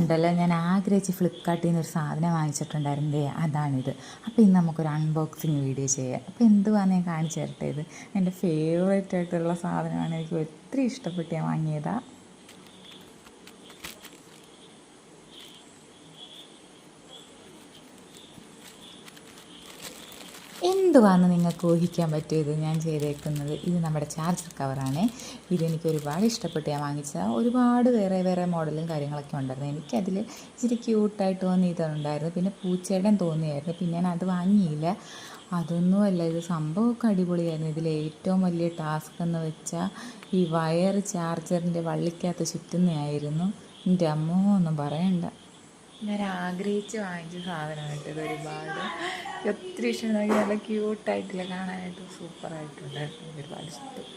ഇന്നുണ്ടല്ലോ ഞാൻ ആഗ്രഹിച്ച് ഫ്ലിപ്കാർട്ടിൽ നിന്ന് ഒരു സാധനം വാങ്ങിച്ചിട്ടുണ്ടായിരുന്നേ, അതാണിത്. അപ്പോൾ ഇന്ന് നമുക്കൊരു അൺബോക്സിങ് വീഡിയോ ചെയ്യാം. അപ്പോൾ എന്തുവാന്ന് ഞാൻ കാണിച്ചു തരട്ടെ. ഇത് എൻ്റെ ഫേവറേറ്റ് ആയിട്ടുള്ള സാധനമാണ്. എനിക്ക് ഒത്തിരി ഇഷ്ടപ്പെട്ട് ഞാൻ വാങ്ങിയതാണ്. എന്തുവാന്ന് നിങ്ങൾക്ക് ഊഹിക്കാൻ പറ്റിയത് ഞാൻ ചെയ്തേക്കുന്നത്? ഇത് നമ്മുടെ ചാർജർ കവറാണ്. ഇതെനിക്ക് ഒരുപാട് ഇഷ്ടപ്പെട്ട് ഞാൻ വാങ്ങിച്ചതാണ്. ഒരുപാട് വേറെ മോഡലും കാര്യങ്ങളൊക്കെ ഉണ്ടായിരുന്നു. എനിക്കതിൽ ഇച്ചിരി ക്യൂട്ടായിട്ട് തോന്നിയിട്ടുണ്ടായിരുന്നു. പിന്നെ പൂച്ചയുടെ തോന്നിയായിരുന്നു. പിന്നെ ഞാൻ അത് വാങ്ങിയില്ല. അതൊന്നുമല്ല, ഇത് സംഭവമൊക്കെ അടിപൊളിയായിരുന്നു. ഇതിൽ ഏറ്റവും വലിയ ടാസ്ക് എന്ന് വെച്ചാൽ ഈ വയർ ചാർജറിൻ്റെ വള്ളിക്കകത്ത് ചുറ്റുന്നതായിരുന്നു. എൻ്റെ അമ്മോ ഒന്നും പറയണ്ട. ഞാൻ ആഗ്രഹിച്ച് വാങ്ങിച്ച സാധനമായിട്ട് ഇത് ഒരുപാട് ഒത്തിരി ഇഷ്ടമുണ്ടാക്കി. നല്ല ക്യൂട്ടായിട്ടില്ല, കാണാനായിട്ട് സൂപ്പറായിട്ടുണ്ടായിരുന്നു. ഒരുപാട് ഇഷ്ടം.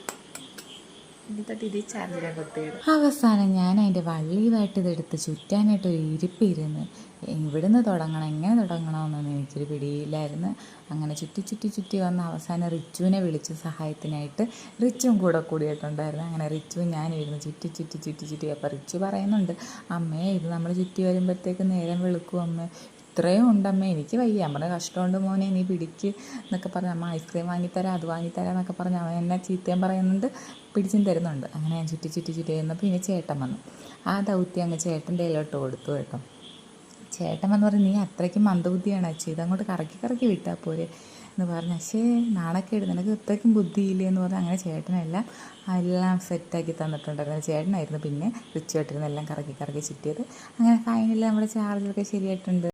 എന്നിട്ട് ഇത് ചാർജറാൻ കൊത്തിയത്. അവസാനം ഞാൻ അതിൻ്റെ വള്ളിയുമായിട്ട് ഇതെടുത്ത് ചുറ്റാനായിട്ടൊരു ഇരിപ്പിരുന്ന് ഇവിടുന്ന് തുടങ്ങണം, എങ്ങനെ തുടങ്ങണമെന്നൊന്നും എനിക്കൊരു പിടിയില്ലായിരുന്നു. അങ്ങനെ ചുറ്റി വന്ന് അവസാനം റിച്ചുവിനെ വിളിച്ച് സഹായത്തിനായിട്ട്. റിച്ചുവും കൂടിയിട്ടുണ്ടായിരുന്നു. അങ്ങനെ റിച്ചുവും ഞാനും ഇരുന്ന് ചുറ്റി. അപ്പോൾ റിച്ചു പറയുന്നുണ്ട്, അമ്മേ ഇത് നമ്മൾ ചുറ്റി വരുമ്പോഴത്തേക്ക് നേരം വെളുക്കും അമ്മ, ഇത്രയും ഉണ്ടമ്മേ, എനിക്ക് വയ്യ. നമ്മുടെ കഷ്ടമുണ്ട് മോനെ, നീ പിടിക്ക് എന്നൊക്കെ പറഞ്ഞ് അമ്മ ഐസ്ക്രീം വാങ്ങിത്തരാം, അത് വാങ്ങിത്തരാം എന്നൊക്കെ പറഞ്ഞ് അവൻ എന്നെ ചീത്തയും പറയുന്നുണ്ട്, പിടിച്ചും തരുന്നുണ്ട്. അങ്ങനെ ഞാൻ ചുറ്റി ചെയ്യുന്നപ്പോൾ പിന്നെ ചേട്ടൻ വന്നു. ആ ദൗത്യം അങ്ങ് ചേട്ടൻ്റെ കയ്യിലോട്ട് കൊടുത്തു കേട്ടോ. ചേട്ടൻ വന്ന് പറഞ്ഞു, നീ അത്രയ്ക്ക് മന്ദബുദ്ധിയാണ് അച്ഛൻ, ഇതങ്ങോട്ട് കറക്കി വിട്ടാൽ പോരെ എന്ന് പറഞ്ഞു. പക്ഷേ നാണക്കേട്, നിനക്ക് ഇത്രയ്ക്കും ബുദ്ധിയില്ലേ എന്ന് പറഞ്ഞാൽ അങ്ങനെ ചേട്ടനെല്ലാം സെറ്റാക്കി തന്നിട്ടുണ്ടായിരുന്നു. ചേട്ടനായിരുന്നു പിന്നെ റിച്ചുവായിട്ടിരുന്ന് എല്ലാം കറക്കി ചുറ്റിയത്. അങ്ങനെ ഫൈനലി നമ്മുടെ ചാർജറൊക്കെ ശരിയായിട്ടുണ്ട്.